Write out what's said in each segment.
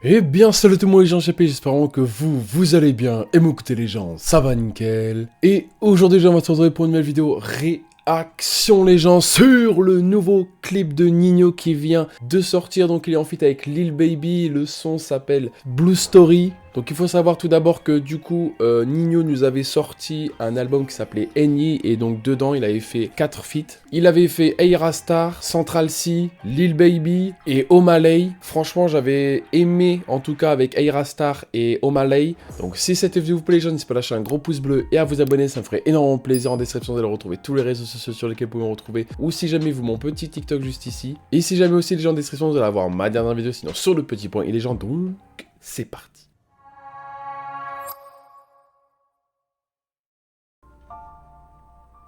Eh bien salut tout le monde les gens, j'espère vraiment que vous allez bien, et m'écoutez les gens, ça va nickel. Et aujourd'hui on va se retrouver pour une nouvelle vidéo réaction les gens sur le nouveau clip de Ninho qui vient de sortir. Donc il est en feat avec Lil Baby, le son s'appelle Blue Story. Donc il faut savoir tout d'abord que du coup Ninho nous avait sorti un album qui s'appelait Eni et donc dedans il avait fait 4 feats. Il avait fait Ayra Starr, Central C, Lil Baby et Omalay. Franchement j'avais aimé en tout cas avec Ayra Starr et Omalay. Donc si cette vidéo vous plaît les gens, n'hésitez pas à lâcher un gros pouce bleu et à vous abonner, ça me ferait énormément plaisir. En description vous allez retrouver tous les réseaux sociaux sur lesquels vous pouvez me retrouver. Ou si jamais vous mon petit TikTok juste ici. Et si jamais aussi les gens en description vous allez avoir ma dernière vidéo sinon sur le petit point. Et les gens donc c'est parti.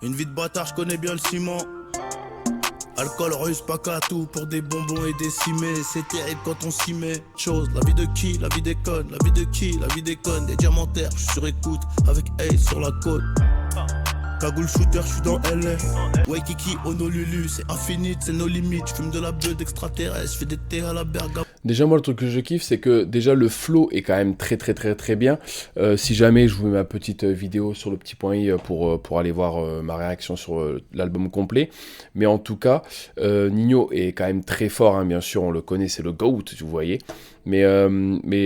Une vie de bâtard, je connais bien le ciment. Alcool russe, pas qu'à tout pour des bonbons et des cimets. C'est terrible quand on s'y met. Chose, la vie de qui, la vie des connes. La vie de qui, la vie des connes. Des diamantaires, je suis sur écoute avec Ace sur la côte. Cagoule shooter, je suis dans LA. Waikiki, Honolulu, c'est infini, c'est nos limites. Je fume de la beuh d'extraterrestre, je fais des thés à la bergamote. Déjà moi le truc que je kiffe c'est que déjà le flow est quand même très bien. Si jamais je vous mets ma petite vidéo sur le petit point i pour aller voir ma réaction sur l'album complet. Mais en tout cas Ninho est quand même très fort hein, bien sûr on le connaît, c'est le GOAT vous voyez. Mais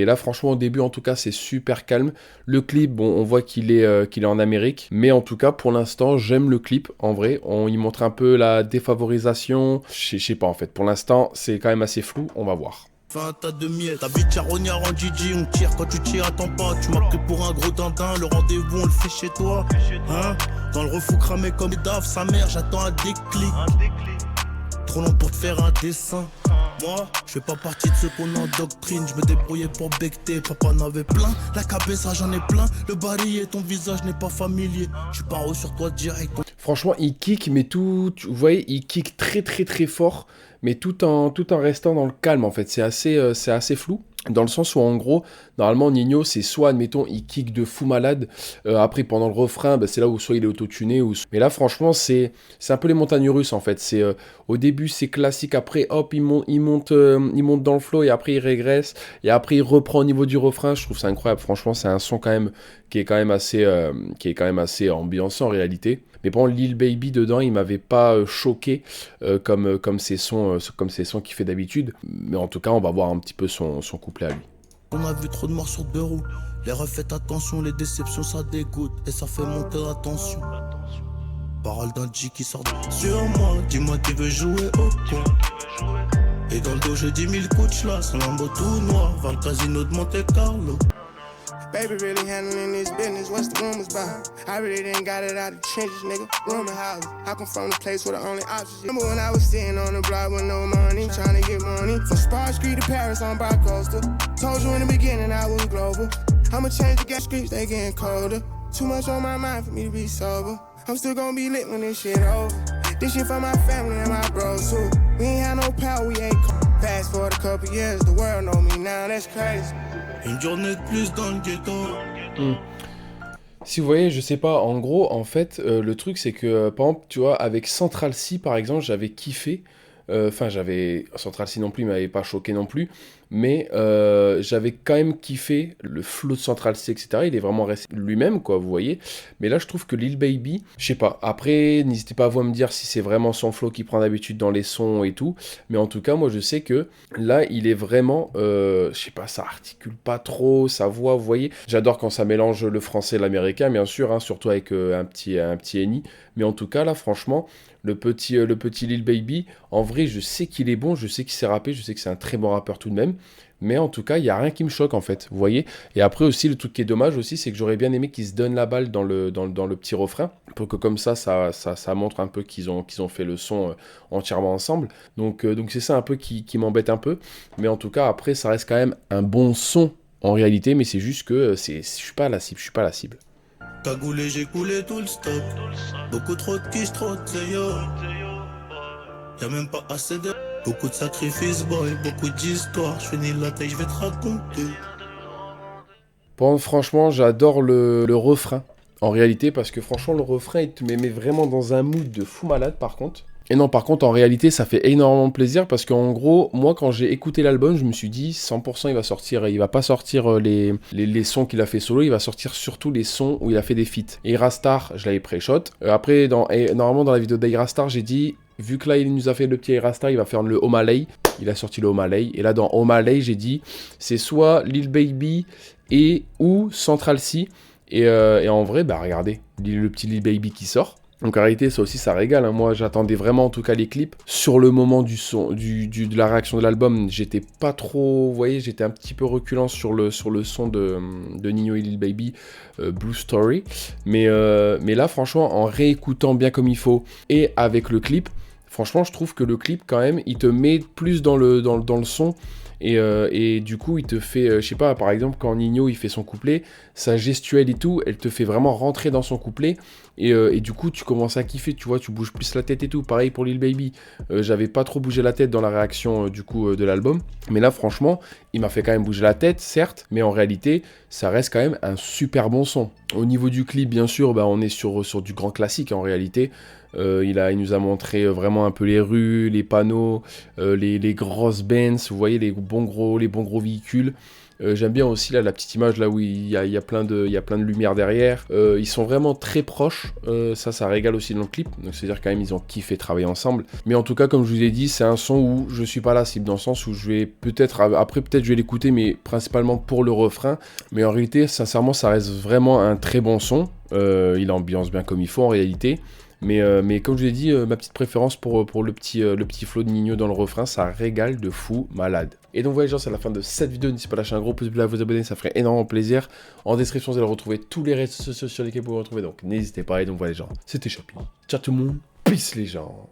là franchement au début en tout cas c'est super calme. Le clip bon on voit qu'il est en Amérique. Mais en tout cas pour l'instant j'aime le clip en vrai. On y montre un peu la défavorisation. Je sais pas en fait pour l'instant c'est quand même assez flou, on va voir. Fais un tas de miettes, ta vie de charognard en Gigi, on tire quand tu tires, attends pas, tu m'as pris pour un gros dindin, le rendez-vous on le fait chez toi, hein, dans le refou cramé comme Dave, sa mère, j'attends un déclic, trop long pour te faire un dessin, moi, je fais pas partie de ceux qu'on endoctrine, je me débrouillais pour becter, papa n'avait plein, la cabessa j'en ai plein, le barillet, ton visage n'est pas familier, je pars sur toi direct. Franchement, il kick, mais tout, vous voyez, il kick très fort, mais tout en restant dans le calme, en fait. C'est assez flou, dans le sens où, en gros, normalement, Ninho, c'est soit, admettons, il kick de fou malade, après, pendant le refrain, bah, c'est là où soit il est autotuné, ou... Mais là, franchement, c'est un peu les montagnes russes, en fait. C'est au début, c'est classique, après, hop, il monte dans le flow, et après, il régresse, et après, il reprend au niveau du refrain. Je trouve ça incroyable, franchement, c'est un son, quand même, qui est quand même assez ambiançant, en réalité. Mais bon, Lil Baby dedans, il m'avait pas choqué comme ces sons qu'il fait d'habitude. Mais en tout cas, on va voir un petit peu son couplet à lui. On a vu trop de morts sur deux roues. Les refs, faites attention, les déceptions ça dégoûte et ça fait monter la tension. Parole d'un G qui sort sur moi, dis-moi qui veut jouer au con. Et dans le dos j'ai 10 000 coups de chlasse, un lambeau tout noir, vers le casino de Monte Carlo. Baby really handling this business, what's the rumors about? I really didn't got it out of the trenches, nigga. Rumor house, I come from the place where the only options. Remember when I was sitting on the block with no money, trying to get money. From Spar Street to Paris on Bi-Coastal. Told you in the beginning I was global. I'ma change the gas streets, they getting colder. Too much on my mind for me to be sober. I'm still gonna be lit when this shit over. This shit for my family and my bros too. We ain't had no power, we ain't fast forward a couple years, the world know me now, that's crazy. Une journée de plus dans le ghetto. Si vous voyez, je sais pas, en gros, en fait, le truc c'est que, par exemple, tu vois, avec Central C, par exemple, j'avais kiffé. Enfin, Central C non plus, il m'avait pas choqué non plus. Mais j'avais quand même kiffé le flow de Central C, etc. Il est vraiment resté lui-même, quoi, vous voyez. Mais là, je trouve que Lil Baby, je sais pas. Après, n'hésitez pas à vous me dire si c'est vraiment son flow qu'il prend d'habitude dans les sons et tout. Mais en tout cas, moi, je sais que là, il est vraiment, je sais pas, ça articule pas trop, sa voix, vous voyez. J'adore quand ça mélange le français et l'américain, bien sûr, hein, surtout avec un petit Eni. Mais en tout cas, là, franchement, le petit Lil Baby, en vrai, je sais qu'il est bon, je sais qu'il sait rapper, je sais que c'est un très bon rappeur tout de même. Mais en tout cas, il n'y a rien qui me choque, en fait, vous voyez. Et après aussi, le truc qui est dommage aussi, c'est que j'aurais bien aimé qu'ils se donnent la balle dans le petit refrain, pour que comme ça montre un peu qu'ils ont fait le son entièrement ensemble. Donc c'est ça un peu qui m'embête un peu. Mais en tout cas, après, ça reste quand même un bon son, en réalité, mais c'est juste que je suis pas la cible. Cagoulé, j'ai coulé tout le stock. Beaucoup trop de quiche, trop de zéyo. Y'a même pas assez de... Beaucoup de sacrifices, boy, beaucoup d'histoires. Je finis la taille, je vais te raconter. Bon, franchement, j'adore le refrain, en réalité, parce que franchement, le refrain, il te met vraiment dans un mood de fou malade, par contre. Et non, par contre, en réalité, ça fait énormément plaisir parce qu'en gros, moi, quand j'ai écouté l'album, je me suis dit 100% il va sortir, il va pas sortir les sons qu'il a fait solo, il va sortir surtout les sons où il a fait des feats. Et Rastar, je l'avais pré-shot. Après, normalement, dans la vidéo d'Irastar, j'ai dit, vu que là, il nous a fait le petit Irastar, il va faire le Omalay. Il a sorti le Omalay. Et là, dans Omalay, j'ai dit, c'est soit Lil Baby ou Central C. Et en vrai, bah regardez, le petit Lil Baby qui sort. Donc en réalité, ça aussi, ça régale. Hein. Moi, j'attendais vraiment, en tout cas, les clips. Sur le moment du son, de la réaction de l'album, j'étais pas trop... Vous voyez, j'étais un petit peu reculant sur le son de Ninho et Lil Baby, Blue Story. Mais là, franchement, en réécoutant bien comme il faut et avec le clip, franchement, je trouve que le clip, quand même, il te met plus dans le son. Et du coup, il te fait, je sais pas, par exemple, quand Ninho il fait son couplet, sa gestuelle et tout, elle te fait vraiment rentrer dans son couplet. Et du coup, tu commences à kiffer, tu vois, tu bouges plus la tête et tout. Pareil pour Lil Baby, j'avais pas trop bougé la tête dans la réaction du coup de l'album. Mais là, franchement, il m'a fait quand même bouger la tête, certes, mais en réalité, ça reste quand même un super bon son. Au niveau du clip, bien sûr, bah, on est sur du grand classique en réalité. Il nous a montré vraiment un peu les rues, les panneaux, les grosses Benz, vous voyez les bons gros véhicules. J'aime bien aussi là, la petite image là où il y a plein de lumière derrière. Ils sont vraiment très proches, ça régale aussi dans le clip. Donc c'est-à-dire quand même ils ont kiffé travailler ensemble. Mais en tout cas comme je vous ai dit, c'est un son où je suis pas là cible dans le sens où je vais peut-être je vais l'écouter mais principalement pour le refrain. Mais en réalité sincèrement ça reste vraiment un très bon son. Il ambiance bien comme il faut en réalité. Mais comme je vous ai dit, ma petite préférence pour le petit flow de Ninho dans le refrain, ça régale de fou malade. Et donc voilà les gens, c'est la fin de cette vidéo. N'hésitez pas à lâcher un gros pouce bleu, à vous abonner, ça ferait énormément plaisir. En description, vous allez retrouver tous les réseaux sociaux sur lesquels vous pouvez retrouver. Donc n'hésitez pas. Et donc voilà les gens, c'était Chapi. Ciao tout le monde, peace les gens.